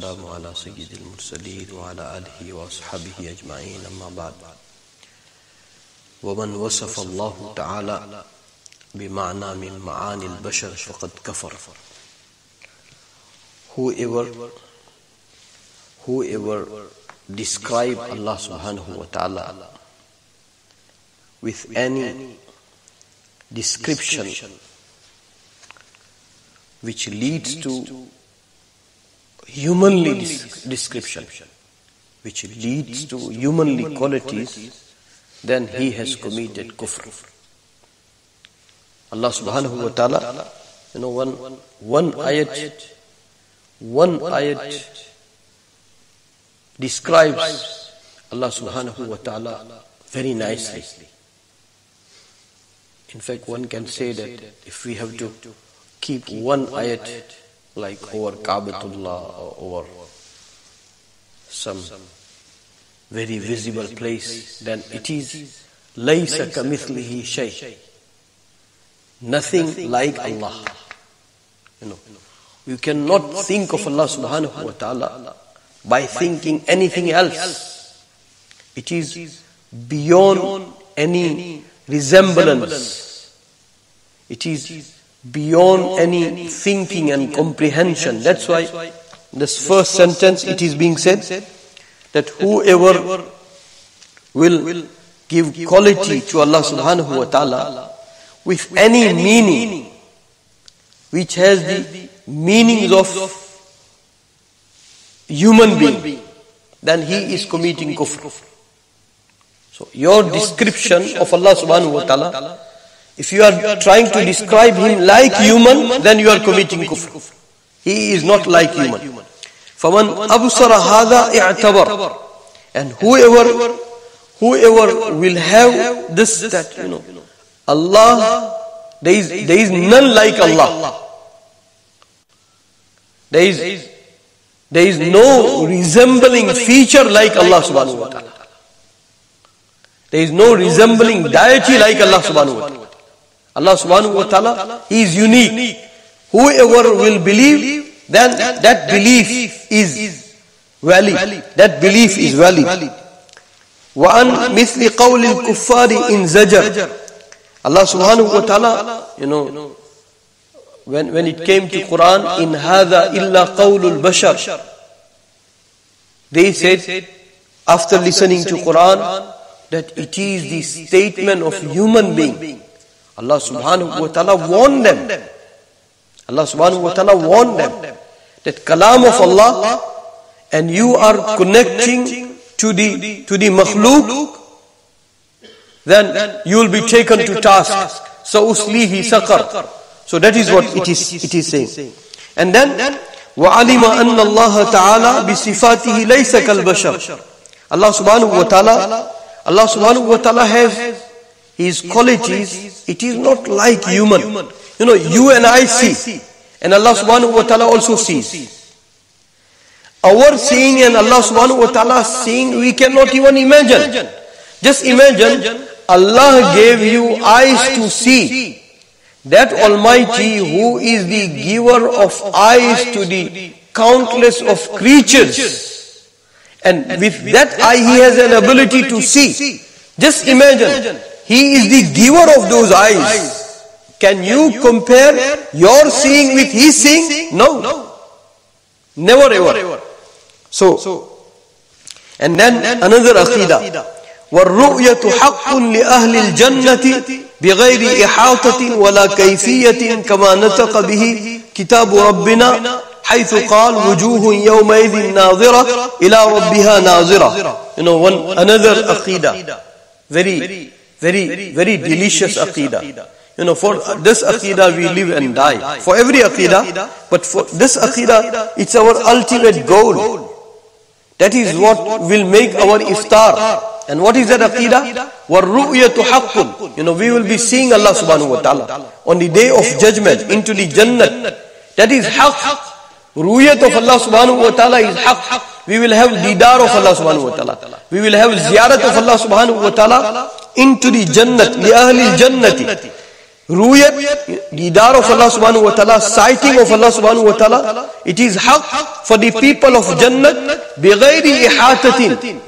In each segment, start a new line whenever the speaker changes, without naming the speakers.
والسلام على سيد المرسلين وعلى آله وأصحابه أجمعين أما بعد ومن وصف الله تعالى بمعنى من معاني البشر فقد كفر. Whoever describe Allah subhanahu wa ta'ala with any description which leads to humanly description, which leads to humanly qualities, then he has committed kufr. Allah subhanahu wa ta'ala, one ayat describes Allah subhanahu wa ta'ala very nicely. In fact, one can say that if we have to keep one ayat like over Kaabatullah or over some very visible place, then it is laysa kamithlihi shay, nothing like Allah. You cannot think of Allah subhanahu wa ta'ala by thinking anything else. It is beyond any resemblance. It is beyond any thinking and comprehension. That's why this first sentence it is being said that whoever will give quality to Allah subhanahu wa ta'ala with any meaning which has the meanings of human being, then he is committing kufr. So your description of Allah subhanahu wa ta'ala, if you are trying to describe him like human, then you are committing kufr. He is not like human. فَمَنْ أَبْصَرَ هَذَا اِعْتَبَرَ. And whoever will have this, that Allah, there is none like Allah. There is no resembling feature like Allah subhanahu wa ta'ala. There is no resembling deity like Allah subhanahu wa ta'ala. Allah subhanahu wa ta'ala, He is unique. Whoever will believe, then that belief is valid. That belief is valid. وَأَنْ مِثْلِ قَوْلِ الْكُفَّارِ إِنْ زَجَرْ. Allah subhanahu wa ta'ala, when it came to Quran, in هَذَا إِلَّا قَوْلُ الْبَشَرِ, they said, after listening to Quran, that it is the statement of human being. Allah subhanahu wa ta'ala warned them. Allah subhanahu wa ta'ala warned them that kalam of Allah, and you are connecting to the makhluk, then you will be taken to task. So uslihi saqar. So that is what it is saying. And then وَعَلِمَ أَنَّ اللَّهَ تَعَالَى بِصِفَاتِهِ لَيْسَ كَالْبَشَرِ. Allah subhanahu wa ta'ala has His qualities. It is not like human. You and I see, and Allah subhanahu wa ta'ala also sees. Our seeing and Allah subhanahu wa ta'ala seeing, we cannot even imagine. Just imagine, Allah gave you eyes to see. That Almighty, who is the giver of eyes to the countless of creatures, and with that eye He has an ability to see. Just imagine, He is the giver of those eyes. Can you compare your seeing with His seeing? No. Never ever. So, and then another Aqidah. وَالرُّؤْيَةُ حَقٌّ لِأَهْلِ الْجَنَّةِ بِغَيْرِ إِحَاطَةٍ وَلَا كَيْفِيَّةٍ كَمَا نَطَقَ بِهِ كِتَابُ رَبِّنَا حَيْثُ قَالَ وُجُوهٌ يَوْمَئِذٍ نَاظِرَةٌ إِلَى رَبِّهَا نَاظِرَةٌ. Another Aqidah. Very, very, very delicious Aqidah. For this Aqidah we live and die. For every Aqidah, but for this Aqidah, it's our ultimate goal. That is what will make our iftar. And what is that Aqidah? وَالرُّؤْيَةُ حَقٌّ. We will be seeing Allah subhanahu wa ta'ala on the day of judgment into the Jannah. That is haqq. Ru'yat of Allah subhanahu wa ta'ala is haqq. We will have didar of Allah subhanahu wa ta'ala. We will have ziyarat of Allah subhanahu wa ta'ala into the Jannah, li ahli al-Jannati. Ru'yat, didar of Allah subhanahu wa ta'ala, sighting of Allah subhanahu wa ta'ala, it is haqq for the people of Jannat, bighayri ihatatin.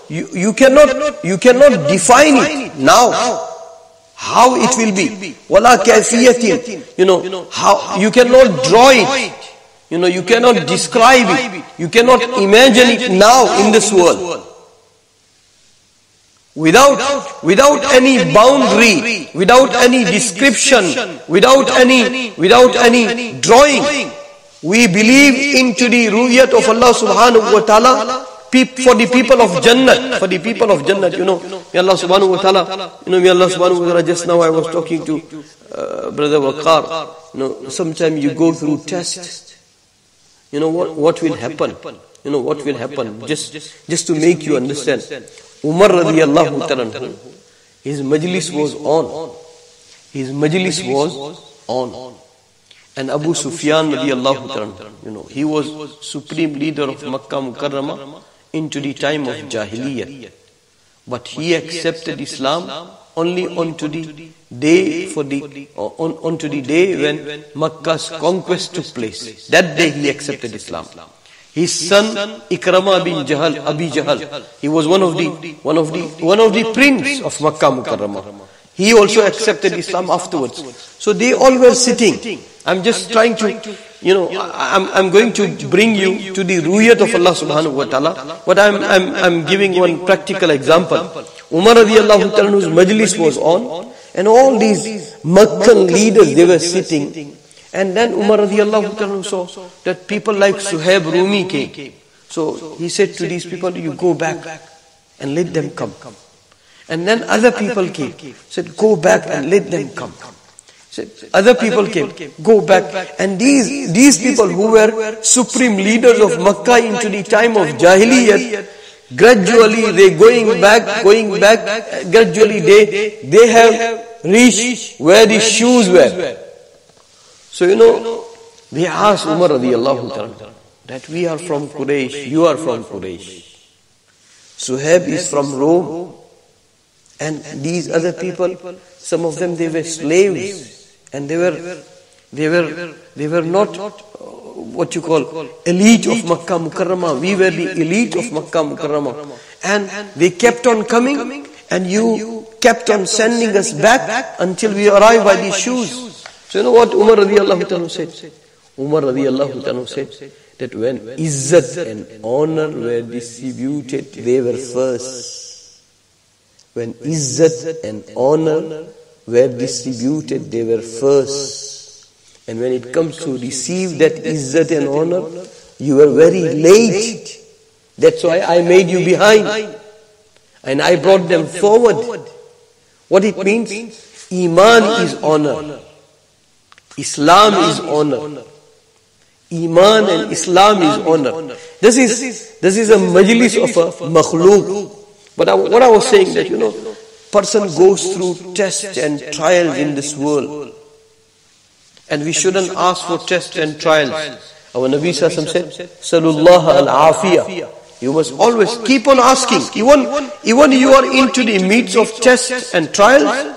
You cannot define it now, how it will be. Wala kayfiyatin, how you cannot draw it. You cannot describe it. You cannot imagine it now in this world. Without any boundary, without any description, without any drawing, we believe into the ru'yat of Allah subhanahu wa ta'ala for the people of Jannat. For the people of Jannat, may Allah subhanahu wa ta'ala, may Allah subhanahu wa ta'ala, just now I was talking to Brother Waqar, sometimes you go through tests, what will happen? What will happen? Just to make you understand. Umar radiyallahu ta'ala, his majlis was on. His majlis was on. And Abu Sufyan radiyallahu ta'ala, he was supreme leader of Makkah Mukarramah into the time of Jahiliyyah. But he accepted Islam only onto the day when Makkah's conquest took place. That day he accepted Islam. His son Ikrama bin Abi Jahal, he was one of the prince of Makkah Mukarramah. He also accepted Islam afterwards. So they all were sitting. I'm just trying to, I'm going to bring you to the ru'yat of Allah subhanahu wa ta'ala. But I'm giving one practical example. Umar radiyallahu ta'ala, whose majlis was on, and all these Meccan leaders, they were sitting. And then Umar radiyallahu ta'ala saw that people like Suhaib Rumi came. So he said to these people, you go back and let them come. And then other people came. Said, go back and let them come. Said, other people came, go back. And these people who were supreme leaders of Makkah into the time of Jahiliyyah, gradually they going back, gradually they have reached where the shoes were. So they asked Umar radiyallahu ta'ala that we are from Quraysh, you are from Quraysh. Suhaib is from Rome. And these other people, some of them, they were slaves. And they were not what you call elite of Makkah Mukarramah. We were the elite of Makkah Mukarramah. And they kept on coming, and you kept on sending us back until we arrived by these shoes. So what Umar radiyallahu ta'ala said? Umar radiyallahu ta'ala said that when izzat and honor were distributed, they were first. When izzat and honor were distributed, they were first. And when it comes to receive that izzat and honor, you were very late. That's why I made you behind. And I brought them forward. What it means? Iman is honor. Islam is honor. Iman and Islam is honor. This is a majlis of a makhluk. But what I was saying that, person goes through tests and trials in this world. And we shouldn't ask for tests and trials. Our Nabi Sallallahu said, Salullah al-Afiyah. You must always keep on asking. Even you are into the midst of tests and trials,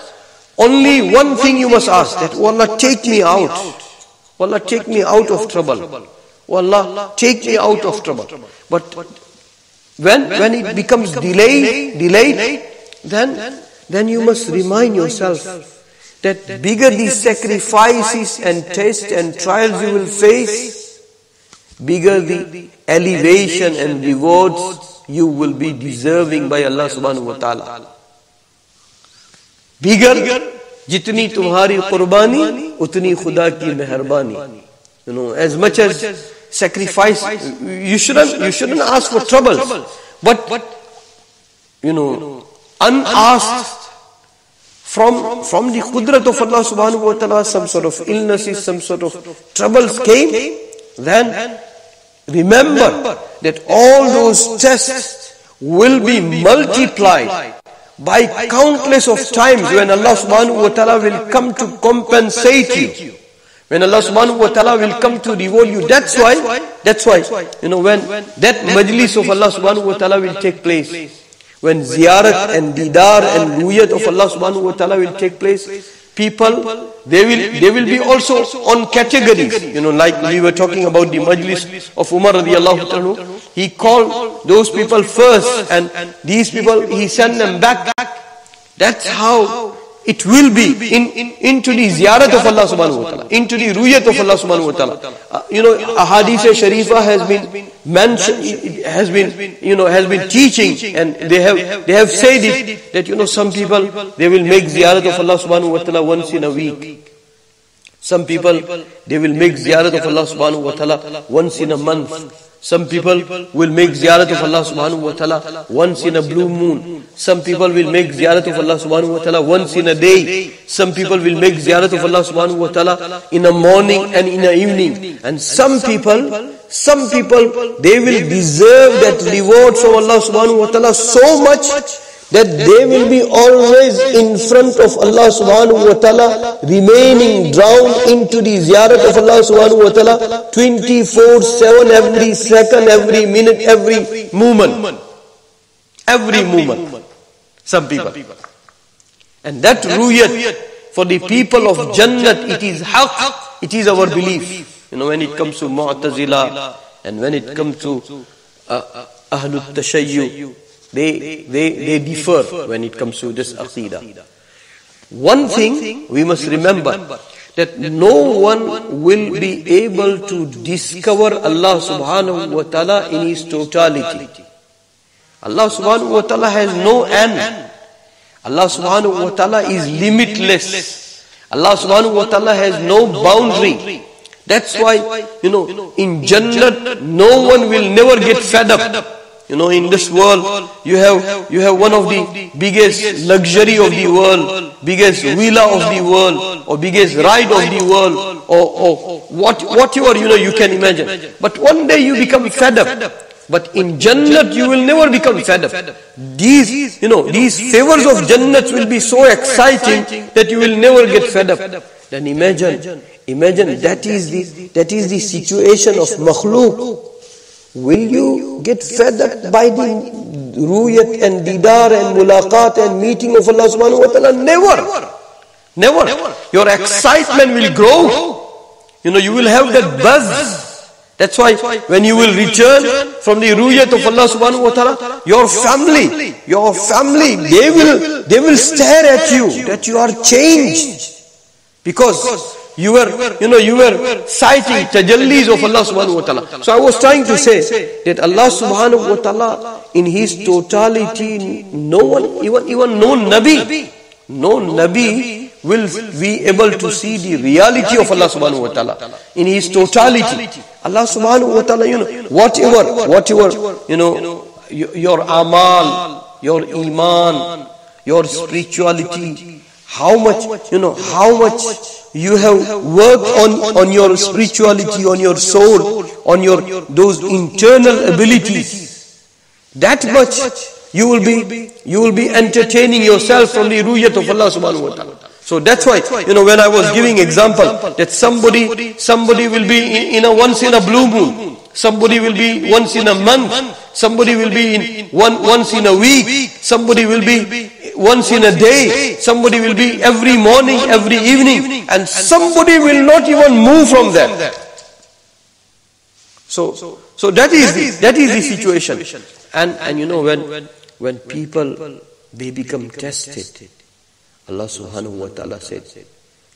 only one thing you must ask, that, oh Allah, take me out. Oh Allah, take me out of trouble. Oh Allah, take me out of trouble. But when it becomes delayed, then you must remind yourself that bigger the sacrifices and tests and trials you will face, bigger the elevation and rewards you will be deserving by Allah subhanahu wa ta'ala. Bigger, jitni tumhari qurbani, utni khuda ki meharbani. As much as sacrifice, you shouldn't ask for troubles. But, unasked, from the qudrat of Allah subhanahu wa ta'ala, some sort of illnesses, some sort of troubles came, then remember that all those tests will be multiplied by countless of times when Allah subhanahu wa ta'ala will come to compensate you. When Allah subhanahu wa ta'ala will come to reward you. That's why, when that majlis of Allah subhanahu wa ta'ala will take place, when ziyarat and didar and ru'yat of Allah subhanahu wa ta'ala will take place, people, they will be also on categories. Like we were talking about the majlis of Umar radiallahu anhu. He called those people first, and these people, he sent them back. That's how it will be into the ziyarat of Allah subhanahu wa ta'ala, into the ruyat of Allah subhanahu wa ta'ala. A hadith sharifa has been mentioned, has been teaching, and they have said it, that some people, they will make ziyarat of Allah subhanahu wa ta'ala once in a week. Some people, they will make ziyarat of Allah subhanahu wa ta'ala once in a month. Some people will make ziyarat of Allah subhanahu wa ta'ala once in a blue moon. Some people will make ziyarat of Allah subhanahu wa ta'ala once in a day. Some people will make ziyarat of Allah subhanahu wa ta'ala in a morning and in a evening. And some people, they will deserve that reward from Allah subhanahu wa ta'ala so much that they will be always in front of Allah subhanahu wa ta'ala, remaining drowned into the ziyarat of Allah subhanahu wa ta'ala 24/7, every second, every minute, every moment. Every moment. Some people. And that ruyat for the people of Jannat, it is haqq, it is our belief. When it comes to Mu'tazila, and when it comes to Ahlul Tashayyu, they differ when it comes to this Aqidah. One thing we must remember, that no one will be able to discover Allah subhanahu wa ta'ala in His totality. Allah subhanahu wa ta'ala has no end. Allah subhanahu wa ta'ala is limitless. Allah subhanahu wa ta'ala has no boundary. That's why, in Jannat, no one will never get fed up. In this world, you have one of the biggest luxury of the world, biggest villa of the world, or biggest ride of the world, or whatever, you can imagine. But one day you become fed up. But in Jannat, you will never become fed up. These favors of Jannat will be so exciting that you will never get fed up. Then imagine that is the situation of makhluk. Will you get fed up by the ruyat and didar and mulaqat and meeting of Allah subhanahu wa ta'ala? Never. Your excitement will grow. You will have that buzz. That's why when you will return from the ruyat of Allah subhanahu wa ta'ala, your family, they will stare at you, that you are changed. Because you were citing tajallis of Allah subhanahu wa ta'ala. So I was trying to say that Allah subhanahu wa ta'ala in His totality, no one, even no Nabi will be able to see the reality of Allah subhanahu wa ta'ala in His totality. Allah subhanahu wa ta'ala, whatever, your amal, your iman, your spirituality, how much you have worked on your spirituality, on your soul, on those internal abilities. That much you will be entertaining yourself from the ruyat of Allah subhanahu wa ta'ala. So that's why, when I was giving example, that somebody will be in a once in a blue moon, somebody will be once in a month, somebody will be once in a week, somebody will be once in a day, somebody will be every morning, every evening, and somebody will not even move from that. So that is the situation. And when people, they become tested, Allah subhanahu wa ta'ala said,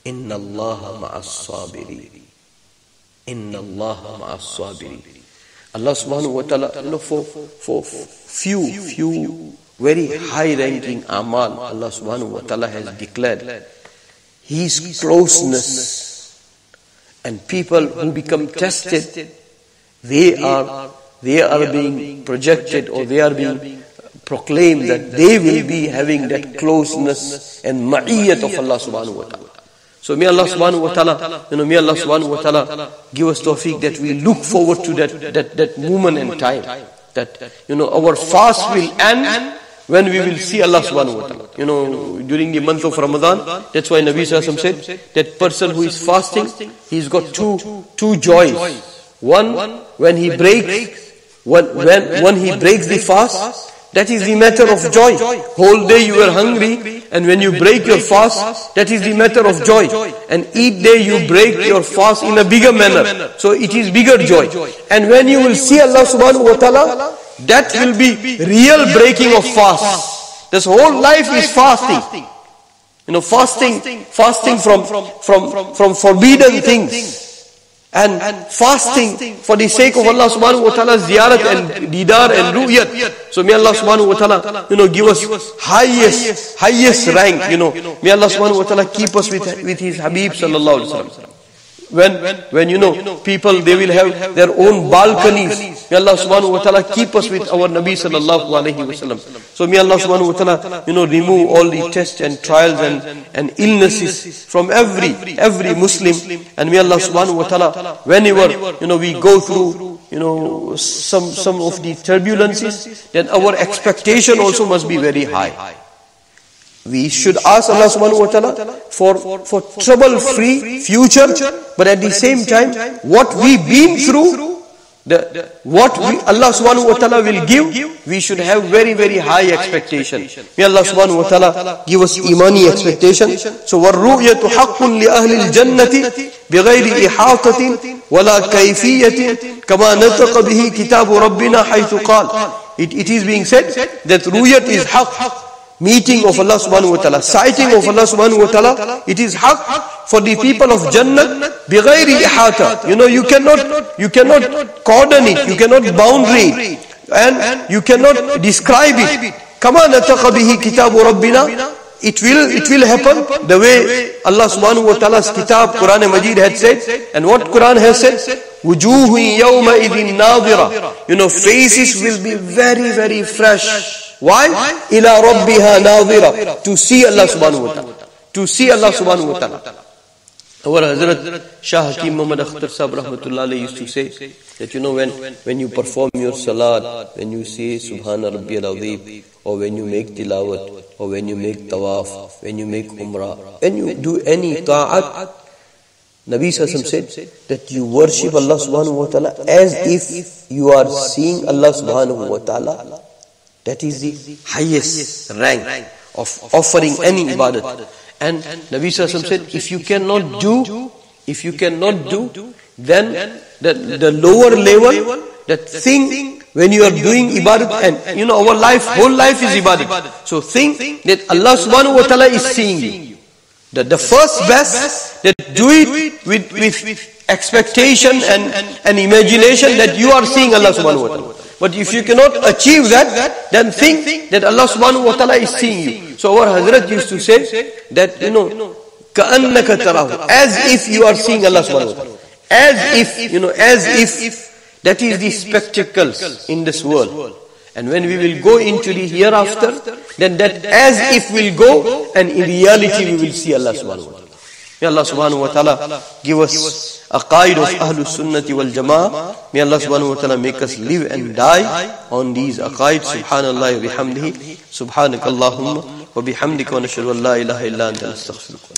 Inna Allah ma'as sabiri. Inna Allah ma'as sabiri. Allah subhanahu wa ta'ala, for few very high ranking amal, Allah subhanahu wa ta'ala has declared His closeness. And people who become tested, they are being projected, or they are being proclaimed that they will be having that closeness and ma'iyyat of Allah subhanahu wa ta'ala. So may Allah subhanahu wa ta'ala give us tawfiq that we look forward to that moment and time, that our fast will end when we will see Allah subhanahu wa ta'ala. During the month of Ramadan, that's why Nabi Sallallahu Alaihi Wasallam said that person who is fasting, he's got two joys. One, when he breaks the fast, that is the matter of joy. Whole day you were hungry, and when you break your fast, that is the matter of joy. And each day you break your fast in a bigger manner. So it is bigger joy. And when you will see Allah subhanahu wa ta'ala, that will be real breaking of fast. This whole life is fasting. Fasting from forbidden things. And fasting for the sake of Allah subhanahu wa ta'ala, ziyarat and didar and ru'yat. So may Allah subhanahu wa ta'ala, give us highest rank, May Allah subhanahu wa ta'ala keep us with His Habib sallallahu alaihi wasallam. When people, they will have their own balconies. May Allah subhanahu wa ta'ala keep us with our Nabi sallallahu alaihi wasallam. So may Allah subhanahu wa ta'ala, remove all the tests and trials and illnesses from every Muslim. And may Allah subhanahu wa ta'ala, whenever, we go through, some of the turbulences, then our expectation also must be very high. We should ask Allah subhanahu wa ta'ala for trouble-free future, but at the same time, what we've been through, Allah subhanahu wa ta'ala will give, we should have very, very high expectation. May Allah subhanahu wa ta'ala give us imani expectation. So, وَالرُّؤْيَةُ حَقٌّ لِأَهْلِ الْجَنَّةِ بِغَيْرِ إِحَاطَةٍ وَلَا كَيْفِيَّةٍ كَمَا نَطَقَ بِهِ كِتَابُ رَبِّنَا حَيْثُ قَالَ. It is being said that ru'yat is haqq. Meeting of Allah subhanahu wa ta'ala, sighting of Allah subhanahu wa ta'ala, it is haqq for the people of Jannah, بِغَيْرِ إِحَاطَةٍ. You cannot cordon it, you cannot boundary it, and you cannot describe it. كَمَا نَتَقَ بِهِ كِتَابُ رَبِّنَا. It will happen the way Allah subhanahu wa ta'ala's kitab, Quran Majid had said. And what Quran has said? وُجُوهٌ يَوْمَئِذٍ نَاظِرَةٍ. Faces will be very, very fresh. Why? إِلَىٰ رَبِّهَا نَاظِرَةٍ. To see Allah subhanahu wa ta'ala. To see Allah subhanahu wa ta'ala. Our Hazrat Shah Hakim Muhammad Akhtar Sahib Rahmatullah Alayhi used to say that when you perform your salat, when you say Subhana Rabbiyal Azim, or when you make tilawat, or when you make tawaf, when you make umrah, when you do any ta'at, Nabi Sassam said that you worship Allah subhanahu wa ta'ala as if you are seeing Allah subhanahu wa ta'ala. That is the highest rank of offering any ibadat. And Nabi Sassam said, if you cannot do, then the lower level, that thing when you are doing ibadat, and our whole life is ibadat. So think that Allah subhanahu wa ta'ala is seeing you. The first best, that do it with expectation and imagination that you are seeing Allah subhanahu wa ta'ala. But if you cannot achieve that, then think that Allah subhanahu wa ta'ala is seeing you. So our Hazrat used to say that, كَأَنَّكَ تَرَاهُ, as if you are seeing Allah subhanahu wa ta'ala. As if that is the spectacles in this world. And when we will go into the hereafter, then that as if will go, and in reality we will see Allah subhanahu wa ta'ala. May Allah subhanahu wa ta'ala give us aqaid of Ahlus Sunnati wal Jama'ah. May Allah subhanahu wa ta'ala make us live and die on these aqaid. Subhanallah wa bihamdihi. Subhanakallahumma wa bihamdika wa nashhadu an la ilaha illa anta nastaghfiruka.